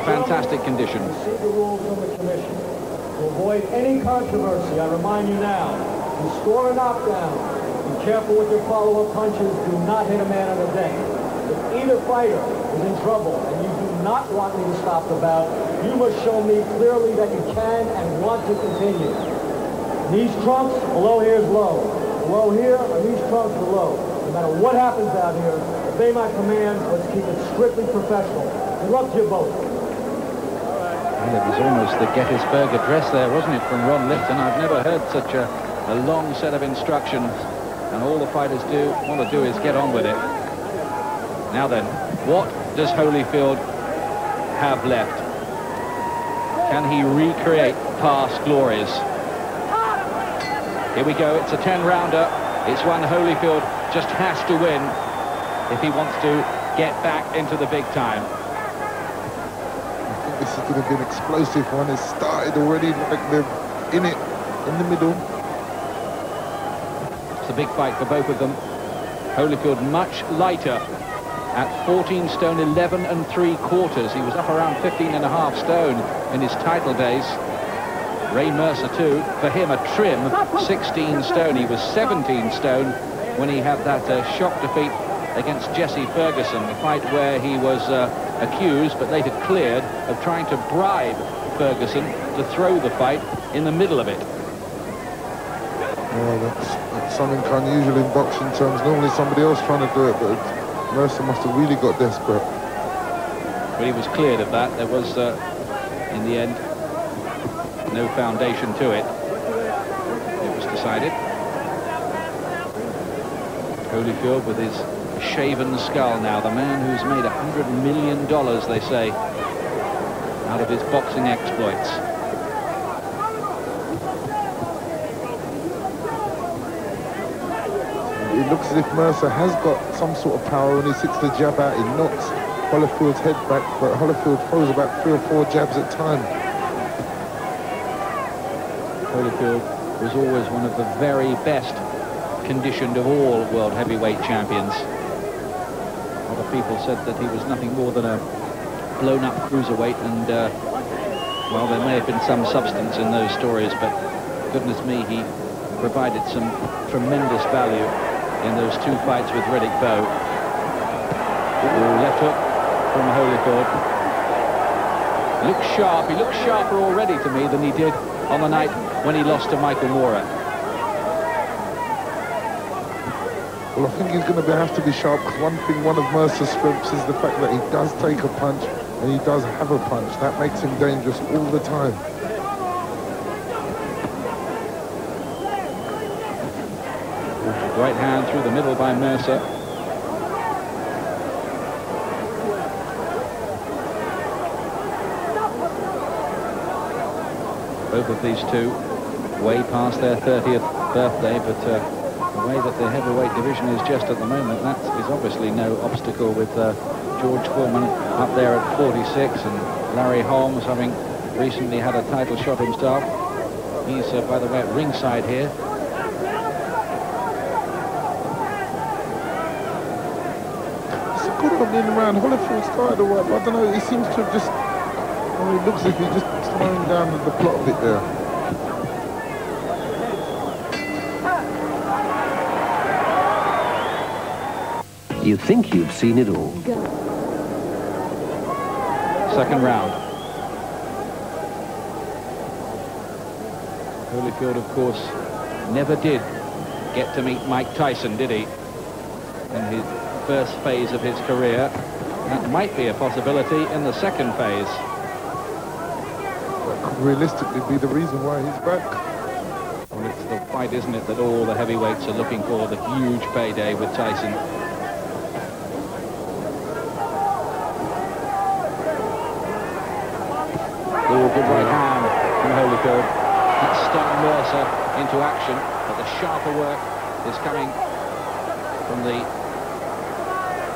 fantastic conditions. See the rules from the commission. To avoid any controversy, I remind you now, to score a knockdown, be careful with your follow-up punches. Do not hit a man on the deck. If either fighter is in trouble and you do not want me to stop the bout, you must show me clearly that you can and want to continue. Knees trunks, below here is low. Below here, knees trunks below. No matter what happens out here, obey my commands. Let's keep it strictly professional. Good luck to you both. Well, it was almost the Gettysburg Address there, wasn't it, from Ron Lipton? I've never heard such a long set of instructions, and all the fighters want to do is get on with it. Now then, what does Holyfield have left? Can he recreate past glories? Here we go, it's a 10-rounder. It's one Holyfield just has to win if he wants to get back into the big time. I think this is going to be an explosive one. It's started already, like they're in it, in the middle. It's a big fight for both of them. Holyfield much lighter at 14 stone 11 3/4. He was up around 15.5 stone in his title days. Ray Mercer too, for him a trim 16 stone. He was 17 stone when he had that shock defeat against Jesse Ferguson, the fight where he was accused but later cleared of trying to bribe Ferguson to throw the fight in the middle of it. Well, that's something unusual in boxing terms. Normally somebody else trying to do it, but Mercer must have really got desperate. But he was cleared of that. There was, in the end, no foundation to it. It was decided. Holyfield with his shaven skull now, the man who's made $100 million, they say, out of his boxing exploits. It looks as if Mercer has got some sort of power. When he sits the jab out, he knocks Holyfield's head back, but Holyfield throws about 3 or 4 jabs at a time. Holyfield was always one of the very best conditioned of all world heavyweight champions. A lot of people said that he was nothing more than a blown-up cruiserweight, and well, there may have been some substance in those stories, but goodness me, he provided some tremendous value in those 2 fights with Riddick Bowe. Left hook from Holyfield. Looks sharp. He looks sharper already to me than he did on the night when he lost to Michael Moorer. Well, I think he's going to have to be sharp, because one of Mercer's strengths is the fact that he does take a punch and he does have a punch. That makes him dangerous all the time. Right hand through the middle by Mercer. Both of these two way past their 30th birthday, but the way that the heavyweight division is just at the moment, that is obviously no obstacle with George Foreman up there at 46 and Larry Holmes having recently had a title shot himself. He's, by the way, at ringside here. It's a good opening round. Holyfield started all right, but I don't know, he seems to have just... Well, it looks as if he's just slowing down the plot a bit there. You think you've seen it all. Second round. Holyfield, of course, never did get to meet Mike Tyson, did he? In his first phase of his career. That might be a possibility in the second phase. That could realistically be the reason why he's back. Well, it's the fight, isn't it, that all the heavyweights are looking for, the huge payday with Tyson. Oh, good right hand from Holyfield. That stung Mercer into action, but the sharper work is coming from the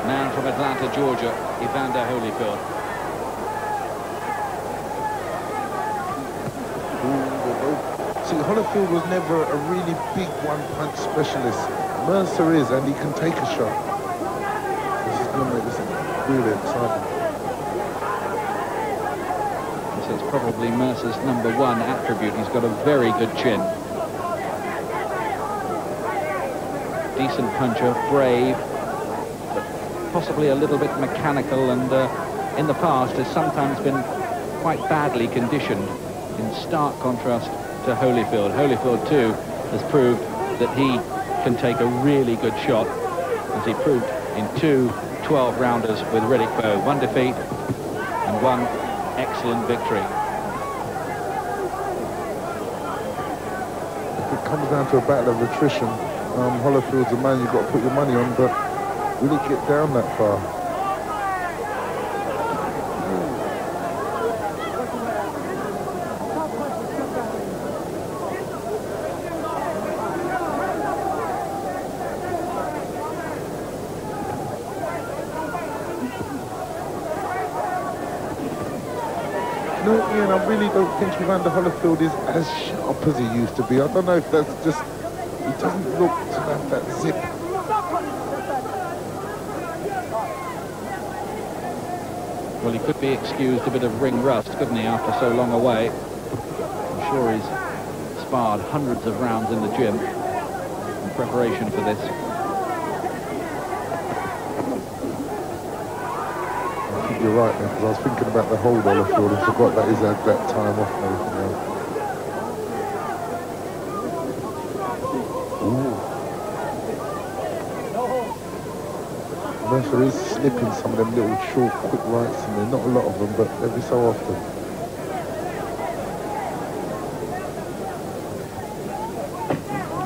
man from Atlanta, Georgia, Evander Holyfield. See, Holyfield was never a really big one-punch specialist. Mercer is, and he can take a shot. This is going to make this really exciting. probably Mercer's #1 attribute. He's got a very good chin. Decent puncher, brave, but possibly a little bit mechanical, and in the past has sometimes been quite badly conditioned, in stark contrast to Holyfield. Holyfield too has proved that he can take a really good shot, as he proved in 2 12-rounders with Riddick Bowe. 1 defeat and 1 excellent victory. If it comes down to a battle of attrition, Holyfield's a man you've got to put your money on, but will he get down that far? No, Ian, I really don't think Evander Holyfield is as sharp as he used to be. I don't know if that's just... He doesn't look to have that zip. Well, he could be excused a bit of ring rust, couldn't he, after so long away? I'm sure he's sparred hundreds of rounds in the gym in preparation for this. I think you're right, man, because I was thinking about the whole Holyfield and forgot that he's had that time off and everything else. Mercer is slipping some of them little short, quick rights in there. Not a lot of them, but every so often.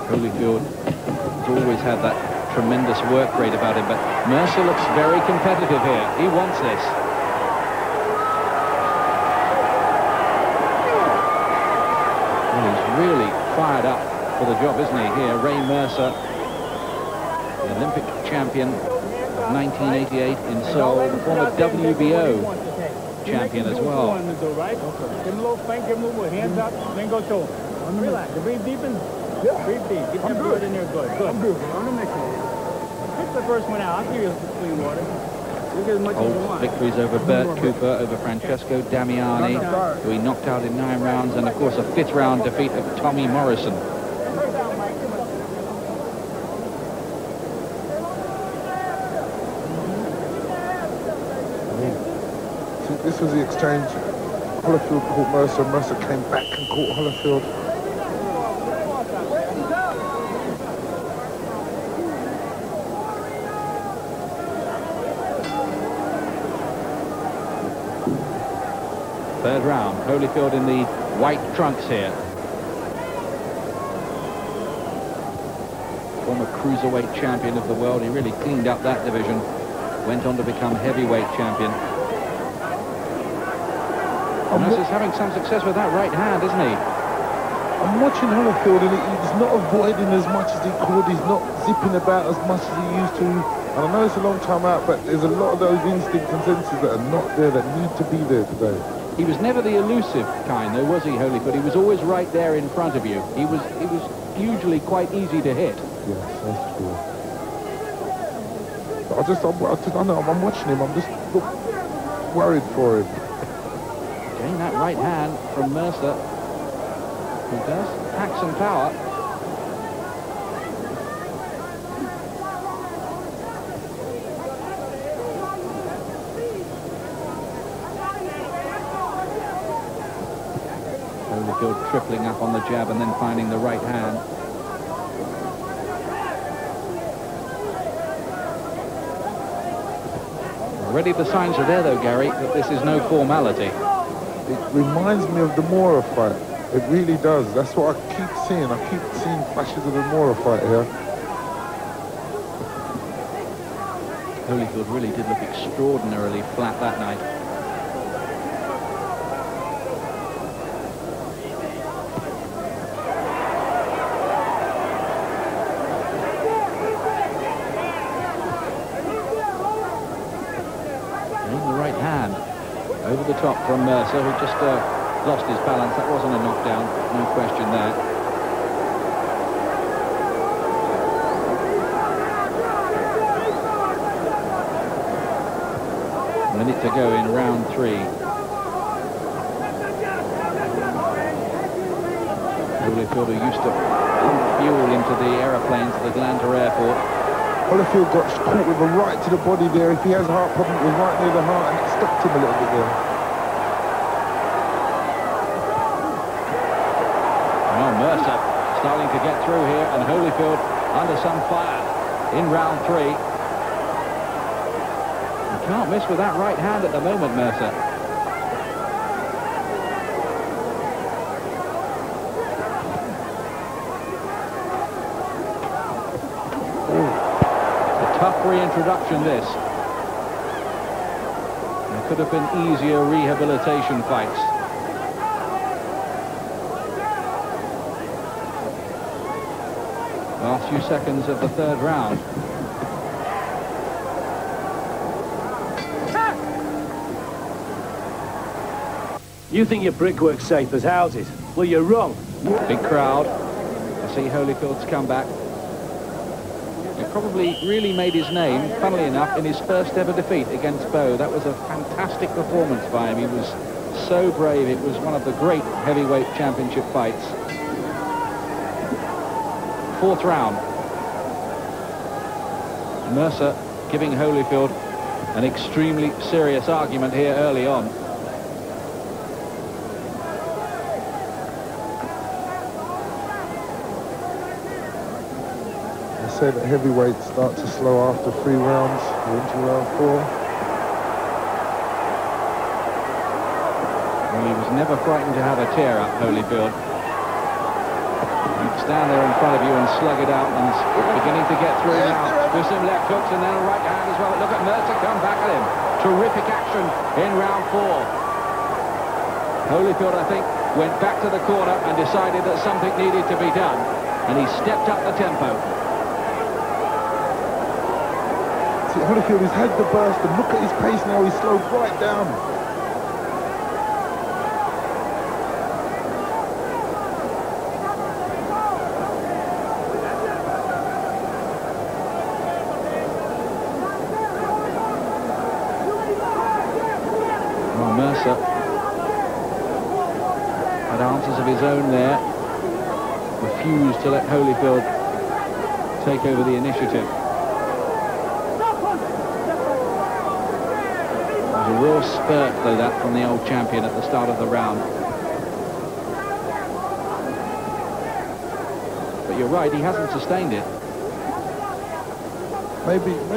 Holyfield has always had that tremendous work rate about him, but Mercer looks very competitive here. He wants this. Well, he's really fired up for the job, isn't he, here? Ray Mercer, the Olympic champion of 1988 in Seoul, the former WBO champion as well. Give him a little spank, give him a little hands up, then go to him. Relax, breathe deep in. Breathe deep. Get that blood in there good. Good. I'm good. On the next one. Pick the first one out. I'll give you clean water. You get as much as you want. Victories over Bert Cooper, over Francesco Damiani, who he knocked out in 9 rounds, and of course a 5th round defeat of Tommy Morrison. This was the exchange. Holyfield caught Mercer, Mercer came back and caught Holyfield. Third round, Holyfield in the white trunks here. Former cruiserweight champion of the world. He really cleaned up that division. Went on to become heavyweight champion. Mercer's having some success with that right hand, isn't he? I'm watching Holyfield and he's not avoiding as much as he could. He's not zipping about as much as he used to. And I know it's a long time out, but there's a lot of those instincts and senses that are not there, that need to be there today. He was never the elusive kind, though, was he, Holyfield? He was always right there in front of you. He was usually quite easy to hit. Yes, that's true. But I know, I'm watching him. I'm just worried for him. Getting that right hand from Mercer, who does pack some power. Holyfield tripling up on the jab and then finding the right hand. Already the signs are there, though, Gary, that this is no formality. It reminds me of the Mora fight. It really does. That's what I keep seeing. I keep seeing flashes of the Mora fight here. Holyfield really did look extraordinarily flat that night. Over the top from Mercer, who just lost his balance. That wasn't a knockdown, no question there. A minute to go in round 3. Holyfield, who used to pump fuel into the aeroplanes at Atlanta Airport. Holyfield got caught with a right to the body there. If he has a heart problem, it was right near the heart, and it stopped him a little bit there. Oh, Mercer starting to get through here, and Holyfield under some fire in round 3. You can't miss with that right hand at the moment, Mercer. Tough reintroduction, this. There could have been easier rehabilitation fights. Last few seconds of the 3rd round. You think your brickwork's safe as houses? Well, you're wrong. Big crowd to see Holyfield's comeback. He probably really made his name, funnily enough, in his first ever defeat against Bowe. That was a fantastic performance by him. He was so brave. It was one of the great heavyweight championship fights. 4th round. Mercer giving Holyfield an extremely serious argument here early on. Say that heavyweights start to slow after 3 rounds. We're into round 4. Well, he was never frightened to have a tear up, Holyfield. He'd stand there in front of you and slug it out, and beginning to get through now with some left hooks and then a right hand as well. Look at Mercer come back at him. Terrific action in round 4. Holyfield, I think, went back to the corner and decided that something needed to be done, and he stepped up the tempo. See, Holyfield has had the burst, and look at his pace now. He's slowed right down. Well, Mercer had answers of his own there. Refused to let Holyfield take over the initiative. A real spurt, though, that from the old champion at the start of the round. But you're right, he hasn't sustained it. Maybe it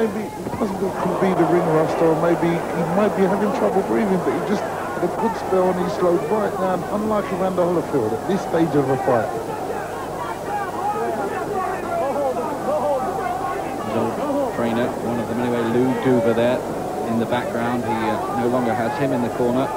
could be the ring rust, or maybe he might be having trouble breathing, but he just had a good spell and he slowed right down, unlike Evander Holyfield at this stage of a fight. His old trainer, one of them anyway, Lou Duva there. In the background, he no longer has him in the corner.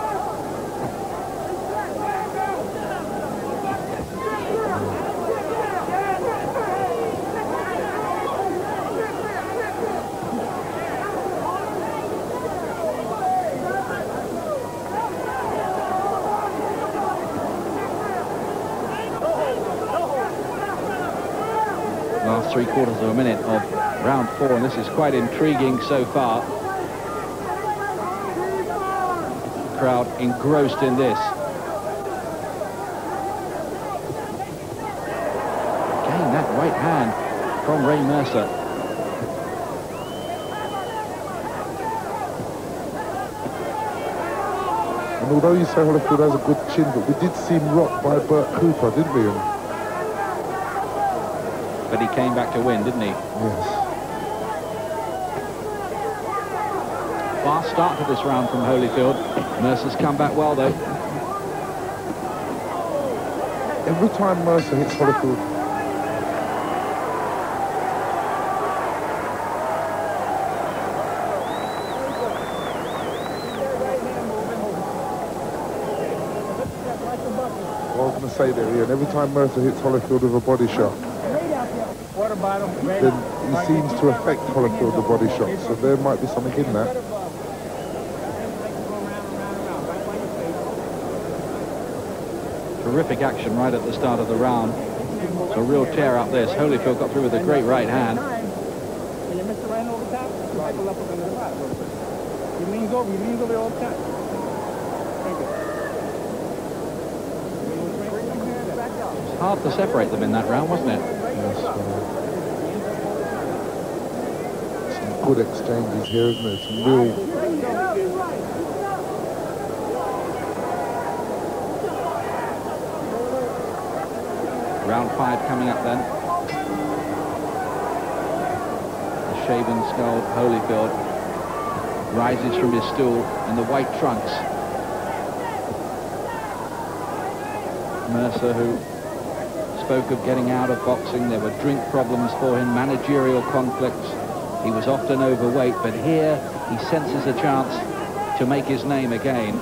Last 3/4 of a minute of round 4, and this is quite intriguing so far. Crowd engrossed in this. Again, that right hand from Ray Mercer. And although you say Holyfield has a good chin, but we did see him rocked by Bert Cooper, didn't we? But he came back to win, didn't he? Yes. Fast start to this round from Holyfield. Mercer's come back well, though. Every time Mercer hits Holyfield, I was going to say there, Ian, every time Mercer hits Holyfield with a body shot, then he seems to affect Holyfield the body shot, so there might be something in that. Terrific action right at the start of the round. A real tear up this. Holyfield got through with a great right hand. He leans over all the time. Thank you. hard to separate them in that round, wasn't it? Yes, some good exchanges here, isn't it? Some real... Round 5 coming up then. The shaven-skulled Holyfield rises from his stool in the white trunks. Mercer, who spoke of getting out of boxing. There were drink problems for him, managerial conflicts. He was often overweight, but here he senses a chance to make his name again.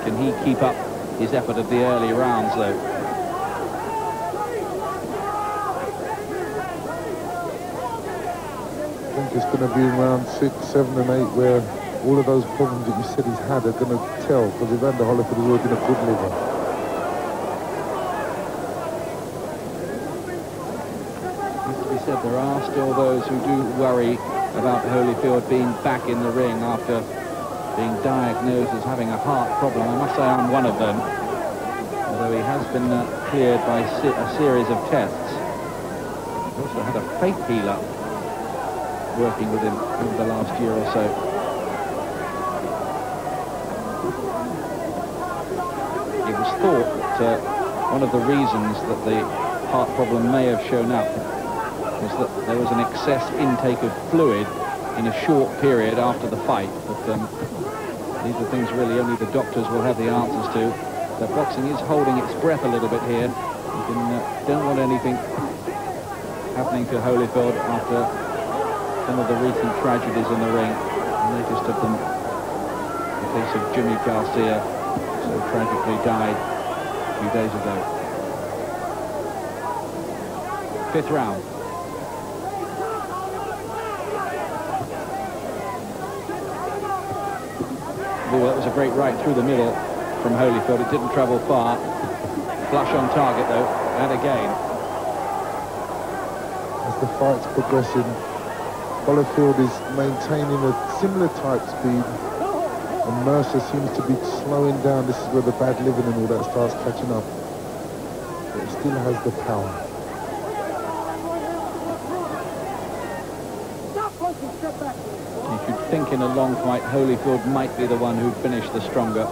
Can he keep up his effort of the early rounds, though? I think it's going to be in round 6, 7 and 8 where all of those problems that you said he's had are going to tell, because Evander Holyfield has already been a good liver. As to be said, there are still those who do worry about Holyfield being back in the ring after being diagnosed as having a heart problem. I must say I'm one of them, although he has been cleared by a series of tests. He also had a faith healer working with him over the last year or so. It was thought that one of the reasons that the heart problem may have shown up was that there was an excess intake of fluid in a short period after the fight. But these are things really only the doctors will have the answers to. The boxing is holding its breath a little bit here. You don't want anything happening to Holyfield after some of the recent tragedies in the ring. The latest of them, the case of Jimmy Garcia, so tragically died a few days ago. 5th round. Oh, that was a great right through the middle from Holyfield. It didn't travel far. Flush on target, though, and again. As the fight's progressing, Holyfield is maintaining a similar type speed, and Mercer seems to be slowing down. This is where the bad living and all that starts catching up. But he still has the power. You should think in a long fight, Holyfield might be the one who'd finish the stronger.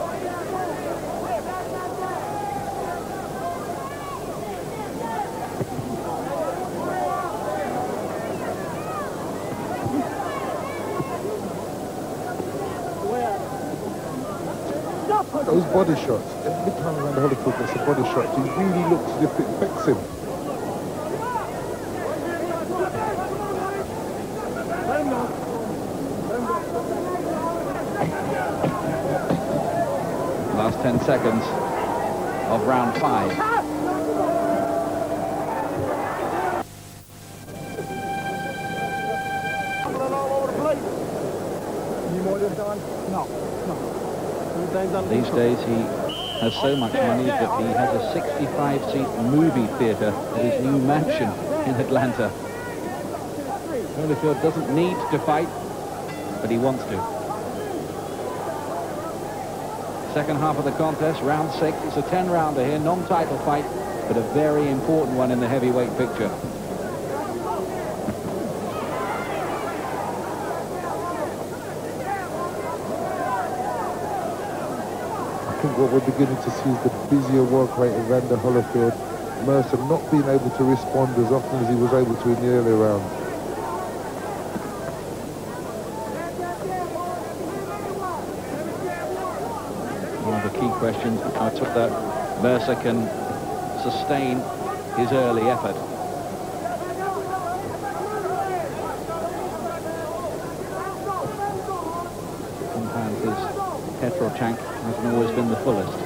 Those body shots, every time Evander Holyfield gets a body shot, he really looks as if it affects him. Last 10 seconds of round 5. These days he has so much money that he has a 65-seat movie theatre at his new mansion in Atlanta. Holyfield doesn't need to fight, but he wants to. Second half of the contest, round 6. It's a 10-rounder here, non-title fight, but a very important one in the heavyweight picture. I think what we're beginning to see is the busier work rate of Evander Holyfield. Mercer not being able to respond as often as he was able to in the earlier rounds. One of the key questions, I took that Mercer can sustain his early effort. Sometimes his petrol tank hasn't always been the fullest.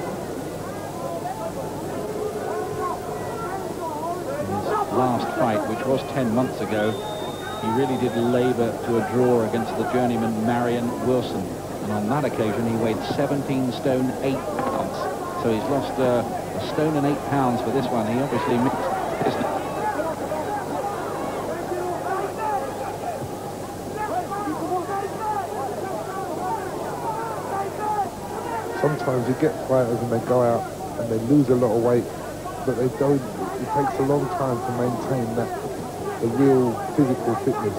In his last fight, which was 10 months ago, he really did labour to a draw against the journeyman Marion Wilson. And on that occasion, he weighed 17 stone 8 pounds. So he's lost a stone and 8 pounds for this one. He obviously mixed his... Sometimes you get fighters and they go out and they lose a lot of weight, but they don't. It takes a long time to maintain the real physical fitness.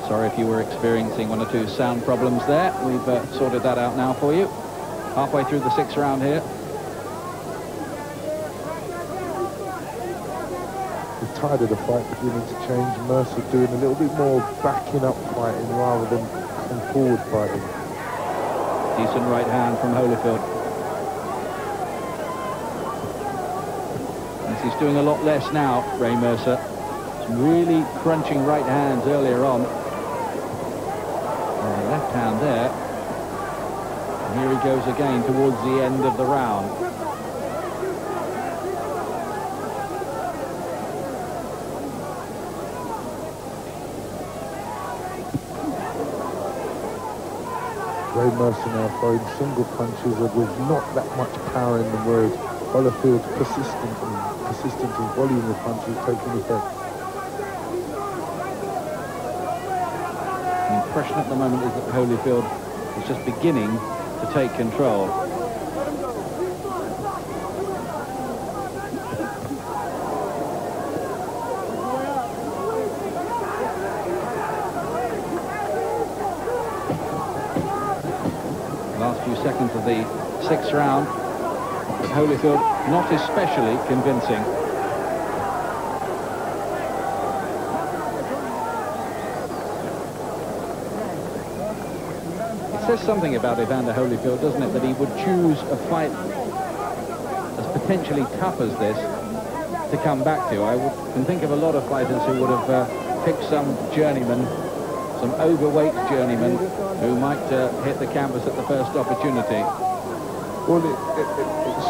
Sorry if you were experiencing one or two sound problems there. We've sorted that out now for you. Halfway through the 6th round here. The tide of the fight beginning to change. Mercer doing a little bit more backing up fighting rather than some forward fighting. Decent right hand from Holyfield. As he's doing a lot less now, Ray Mercer. Some really crunching right hands earlier on. And the left hand there. And here he goes again towards the end of the round. Ray Mercer now throwing single punches with not that much power in them, whereas Holyfield's persistent and volume of punches taking effect. The impression at the moment is that Holyfield is just beginning to take control. Last few seconds of the 6th round, but Holyfield not especially convincing. It says something about Evander Holyfield, doesn't it, that he would choose a fight as potentially tough as this to come back to. I can think of a lot of fighters who would have picked some journeyman, some overweight journeyman, who might hit the canvas at the first opportunity. Well, it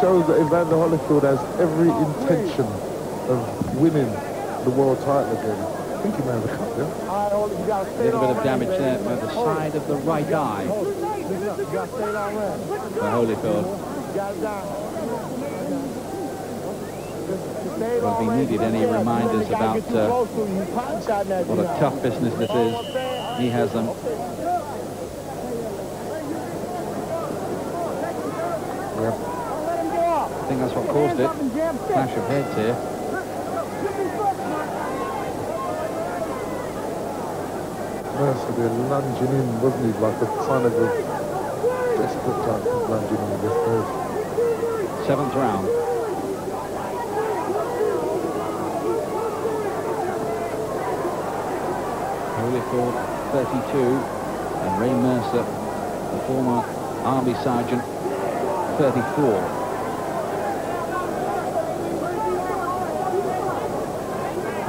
shows that Evander Holyfield has every intention of winning the world title again. I think he may have a cut there. A little bit of damage there by the side of the right eye for Holyfield. Well, if he needed any reminders about what a tough business this is, he has them. I think that's what caused it. Clash of heads here. Mercer, they're lunging in, wasn't he? Like a kind of a desperate type of lunging in this third. 7th round. Holyfield, 32, and Ray Mercer, the former Army Sergeant, 34.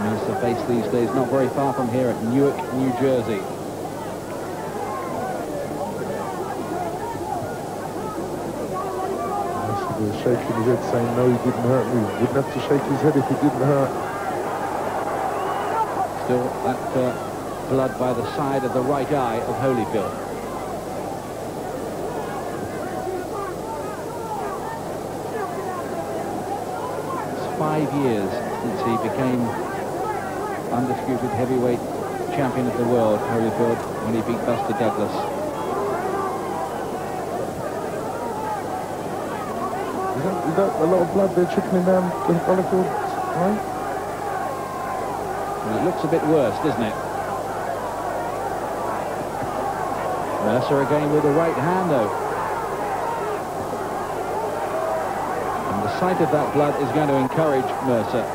Mercer based these days not very far from here at Newark, New Jersey. Mercer was shaking his head saying, no, he didn't hurt me. Wouldn't have to shake his head if he didn't hurt. Still that blood by the side of the right eye of Holyfield. It's 5 years since he became undisputed heavyweight champion of the world, Holyfield, when he beat Buster Douglas. Is that a lot of blood there trickling down to Holyfield's eye? Well, it looks a bit worse, doesn't it? Mercer again with the right hand, though. And the sight of that blood is going to encourage Mercer.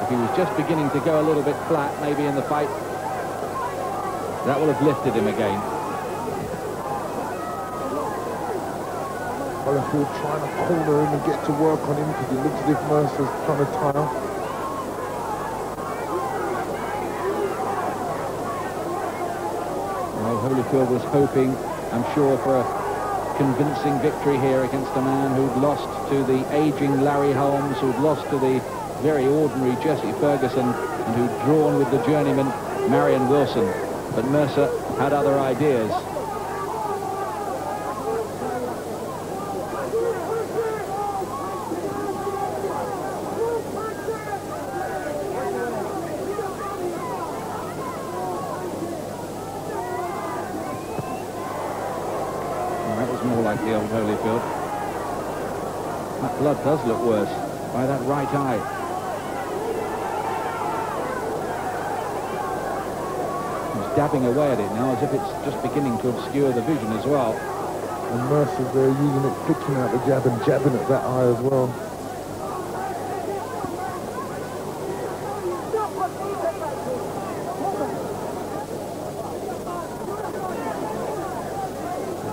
If he was just beginning to go a little bit flat, maybe in the fight, that will have lifted him again. Holyfield trying to corner him and get to work on him because it looks as if Mercer's trying to tie off. Well, Holyfield was hoping, I'm sure, for a convincing victory here against a man who'd lost to the aging Larry Holmes, who'd lost to the very ordinary Jesse Ferguson, and who'd drawn with the journeyman Marion Wilson. But Mercer had other ideas. the old Holyfield. That blood does look worse by that right eye. He's dabbing away at it now as if it's just beginning to obscure the vision as well. And Mercer's there using it, picking out the jab and jabbing at that eye as well.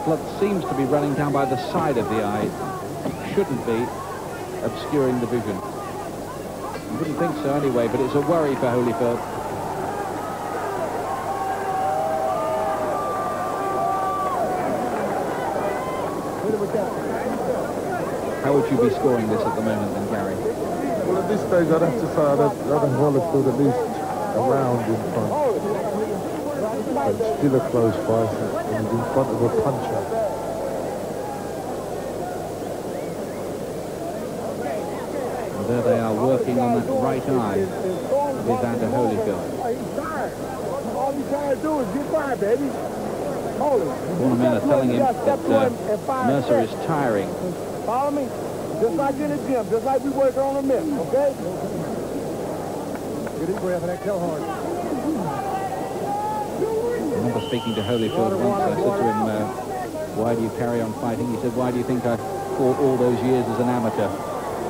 Blood seems to be running down by the side of the eye. Shouldn't be obscuring the vision. I wouldn't think so anyway, but it's a worry for Holyfield. How would you be scoring this at the moment then, Gary? Well, at this stage, I'd have to say I'd have Holyfield at least a round in front. But still a close fight, and he's in front of a puncher. And there they are working on that right eye of Evander Holyfield. All you trying to do is get by, baby. Cornermen are telling him that Mercer is tiring. Follow me? Just like in the gym, just like we work on a miss, okay? Get his breath and exhale hard. I remember speaking to Holyfield once. I said to him, why do you carry on fighting? He said, why do you think I fought all those years as an amateur?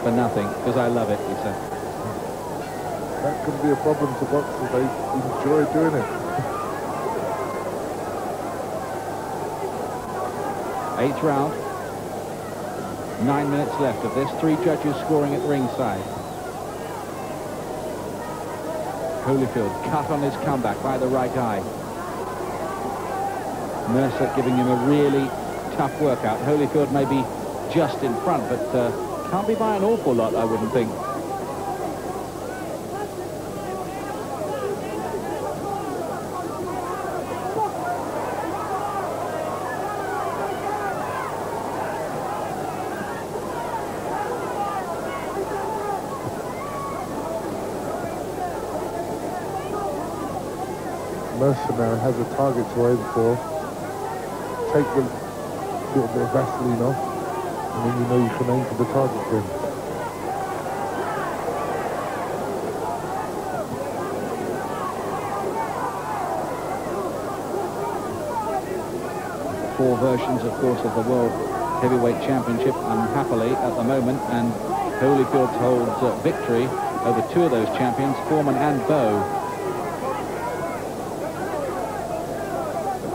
For nothing, because I love it, he said. That could be a problem to boxers. They enjoy doing it. 8th round. 9 minutes left of this. 3 judges scoring at ringside. Holyfield cut on his comeback by the right eye. Mercer giving him a really tough workout. Holyfield may be just in front, but can't be by an awful lot, I wouldn't think. Mercer now has a target to aim for. Take the little bit of Vaseline off, and then you know you can aim for the target then. Four versions, of course, of the World Heavyweight Championship unhappily at the moment, and Holyfield holds victory over 2 of those champions, Foreman and Bowe.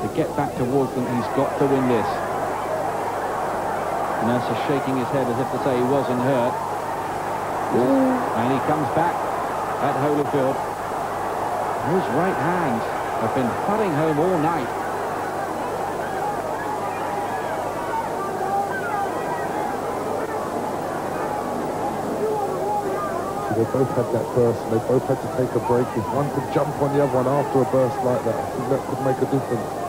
To get back towards them, he's got to win this. Mercer shaking his head as if to say he wasn't hurt. And he comes back at Holyfield. Those right hands have been thudding home all night. So they both had that burst, and they both had to take a break. If one could jump on the other one after a burst like that, I think that could make a difference.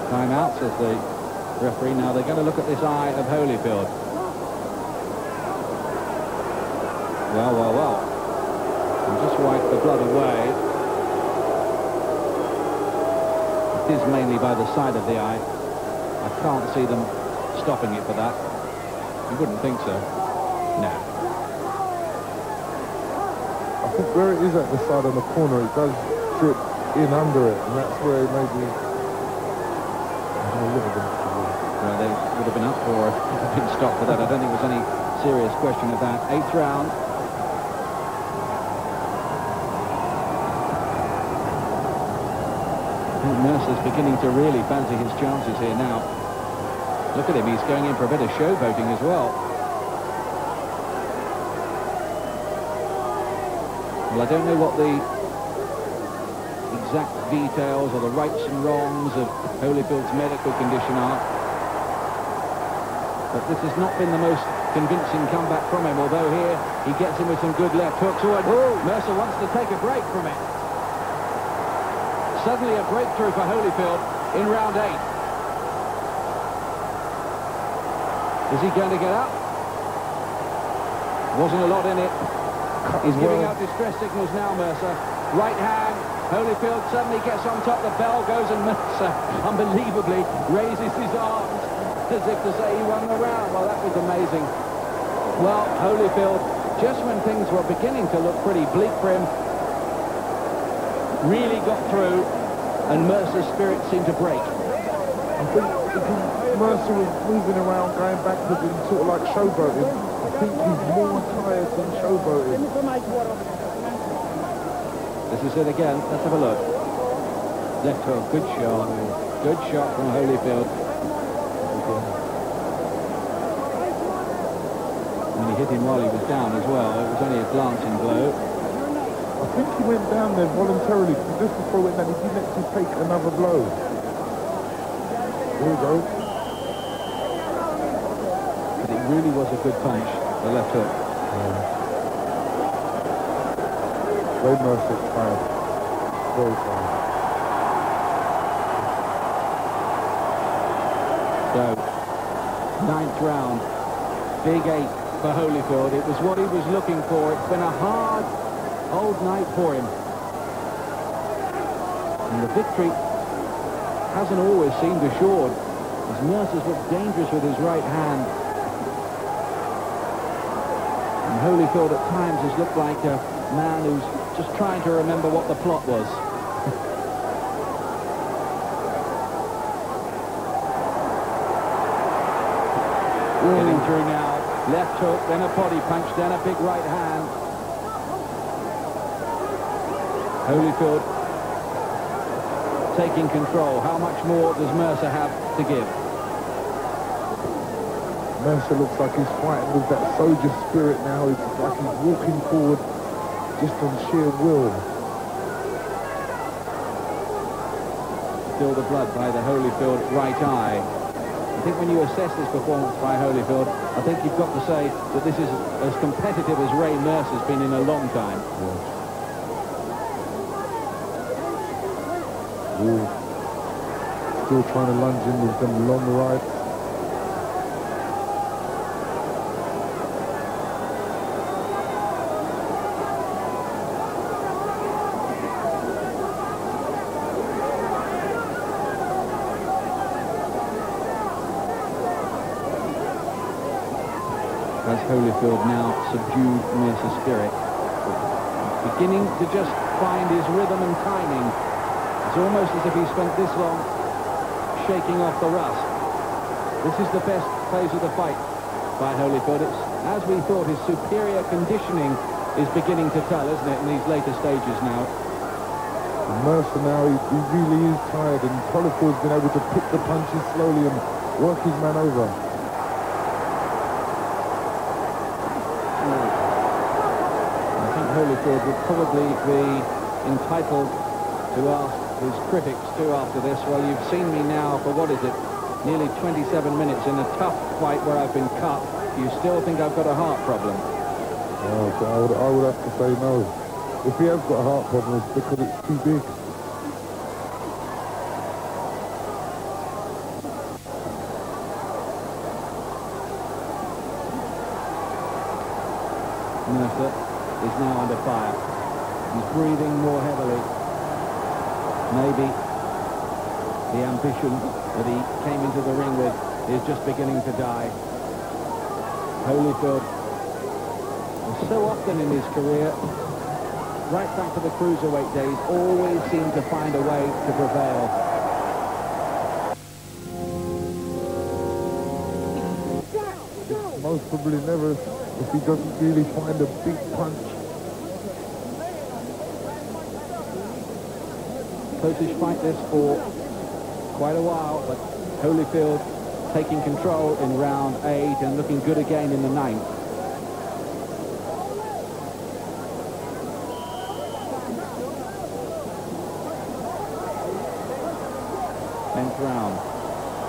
Timeout, says the referee. Now they're going to look at this eye of Holyfield. Well. And just wipe the blood away. It is mainly by the side of the eye. I can't see them stopping it for that. You wouldn't think so. No. I think where it is at the side on the corner, it does drip in under it, and that's where maybe... Well, they would have been up for been stopped for that. I don't think there's any serious question of that. 8th round. I think Mercer's beginning to really fancy his chances here now. Look at him, he's going in for a bit of showboating as well. Well, I don't know what the exact details or the rights and wrongs of Holyfield's medical condition are, but this has not been the most convincing comeback from him, although here he gets him with some good left hooks. Mercer wants to take a break from it. Suddenly a breakthrough for Holyfield in round 8. Is he going to get up? Wasn't a lot in it. He's giving out distress signals now, Mercer. Right hand Holyfield suddenly gets on top, the bell goes, and Mercer unbelievably raises his arms as if to say he won the round. Well, that was amazing. Well, Holyfield, just when things were beginning to look pretty bleak for him, really got through, and Mercer's spirit seemed to break. I think Mercer was moving around, going backwards and sort of like showboating. I think he's more tired than showboating. This is it again. Let's have a look. Left hook, good shot. Good shot from Holyfield. And he hit him while he was down as well. It was only a glancing blow. I think he went down there voluntarily, because just before he went down, he didn't actually take another blow. There we go. But it really was a good punch, the left hook. Very Mercer tired. Very tired. So, 9th round. Big 8 for Holyfield. It was what he was looking for. It's been a hard old night for him. And the victory hasn't always seemed assured, as Mercer's looked dangerous with his right hand. And Holyfield at times has looked like a man who's just trying to remember what the plot was. Getting through now. Left hook, then a body punch, then a big right hand. Holyfield taking control. How much more does Mercer have to give? Mercer looks like he's fighting with that soldier spirit now. It's like he's walking forward just on sheer will. Still the blood by the Holyfield right eye. I think when you assess this performance by Holyfield, I think you've got to say that this is as competitive as Ray Mercer's been in a long time. Ooh. Still trying to lunge in with them long rights. As Holyfield now subdued Mercer's spirit, beginning to just find his rhythm and timing. It's almost as if he spent this long shaking off the rust. This is the best phase of the fight by Holyfield. It's, as we thought, his superior conditioning is beginning to tell, isn't it, in these later stages now. And Mercer now, he really is tired, and Holyfield's been able to pick the punches slowly and work his man over. Holyfield would probably be entitled to ask his critics too after this, well, you've seen me now for, what is it, nearly 27 minutes in a tough fight where I've been cut. You still think I've got a heart problem? Oh, I would have to say no. If he has got a heart problem, it's because it's too big. Mercer is now under fire. He's breathing more heavily. Maybe the ambition that he came into the ring with is just beginning to die. Holyfield was so often in his career, right back to the cruiserweight days, always seemed to find a way to prevail. Most probably never, if he doesn't really find a big punch. Closest fight this for quite a while, but Holyfield taking control in round 8 and looking good again in the 9th. Round.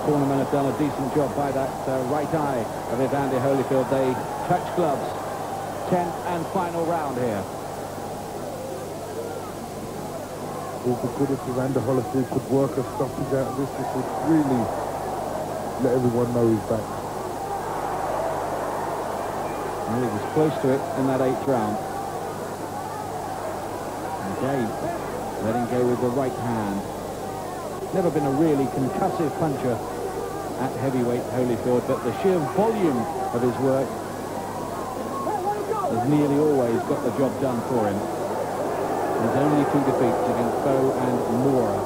Cornermen have done a decent job by that right eye of Evander Holyfield. They touch gloves. 10th and final round here. It would be good if Evander Holyfield could work a stoppage out of this. This would really let everyone know he's back. Well, he was close to it in that 8th round. Again, letting go with the right hand. Never been a really concussive puncher at heavyweight, Holyfield, but the sheer volume of his work has nearly always got the job done for him. His only 2 defeats against Bowe and Mora.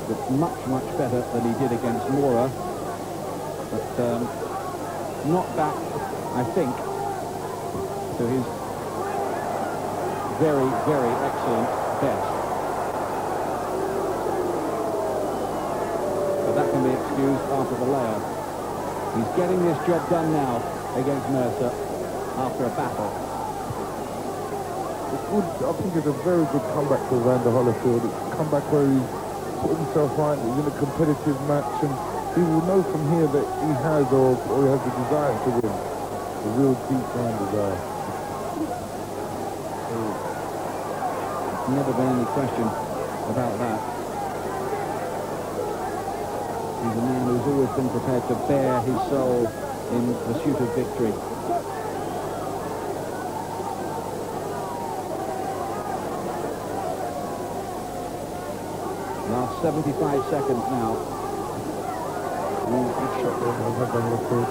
It's much better than he did against Mora, but not back, I think, to his very excellent best. But that can be excused after the layoff. He's getting this job done now against Mercer after a battle. It's good. I think it's a very good comeback for Evander Holyfield. It's a comeback where he's put himself right, he's in a competitive match, and he will know from here that he has or he has the desire to win. A real deep down desire. There's never been any question about that. He's a man who's always been prepared to bare his soul in pursuit of victory. Last 75 seconds now. Good shot there by Evander Holyfield.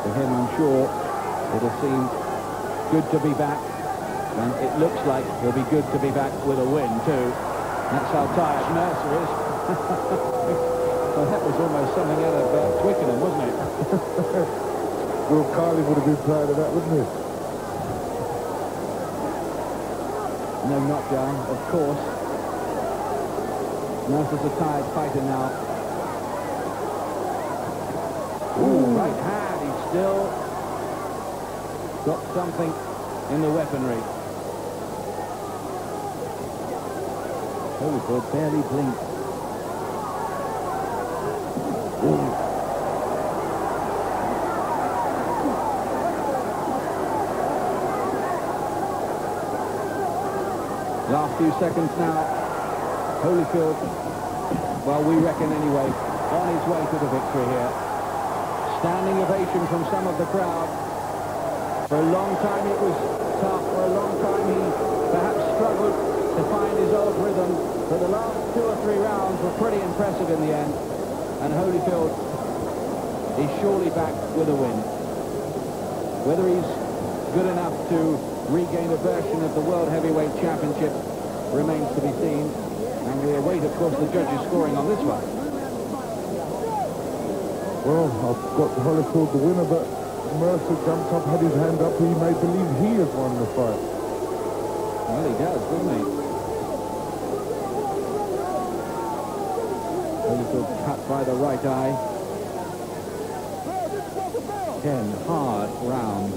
For him, I'm sure it'll seem good to be back, and it looks like he'll be good to be back with a win too. That's how tired Mercer is. Well, that was almost something out of Twickenham, wasn't it? Will Carley would have been proud of that, wouldn't he? No knockdown, of course. Mercer's a tired fighter now. Ooh, right hand. He's still got something in the weaponry. Holyfield barely blinked. Last few seconds now. Holyfield, well, we reckon anyway, on his way to the victory here. Standing ovation from some of the crowd. For a long time it was tough. For a long time he perhaps struggled to find his old rhythm. But the last 2 or 3 rounds were pretty impressive in the end. And Holyfield is surely back with a win. Whether he's good enough to regain a version of the World Heavyweight Championship remains to be seen. And we await, of course, the judges' scoring on this one. Well, I've got Holyfield the winner, but Mercer jumped up, had his hand up, he may believe he has won the fight. Well, he does, doesn't he? Holyfield cut by the right eye. 10 hard rounds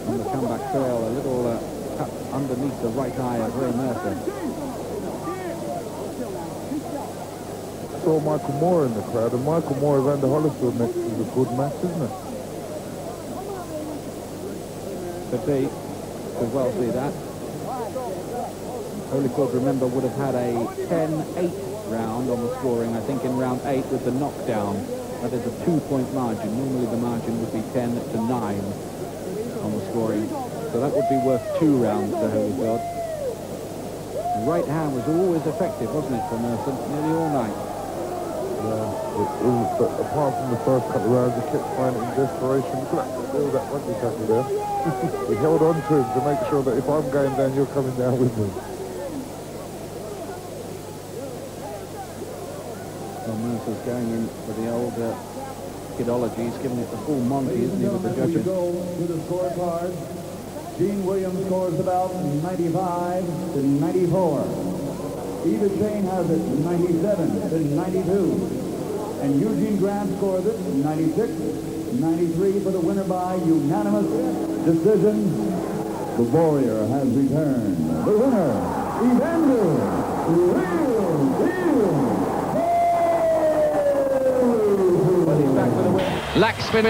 on the comeback trail. A little cut underneath the right eye of Ray Mercer. I saw Michael Moore in the crowd, and Michael Moore, Evander Holyfield next is a good match, isn't it? Could be. Could well see that. Holyfield, remember, would have had a 10-8 round on the scoring, I think, in round 8 with the knockdown. That is a 2-point margin. Normally the margin would be 10-9 on the scoring. So that would be worth 2 rounds to Holyfield. The right hand was always effective, wasn't it, for Mercer? Nearly all night. Yeah, but apart from the first couple of rounds, he kept finding in desperation. All that rugby tackle there. He held on to him to make sure that if I'm going down, you're coming down with me. Well, Mercer's going in for the old kidology. He's giving it the full Monty, isn't he, with the judges? Go to the scorecard. Gene Williams scores about 95 to 94. Eva Chain has it 97 to 92. And Eugene Grant scores it 96, 93 for the winner by unanimous decision. The Warrior has returned. The winner, Evander Holyfield. He's back for the win. Laxman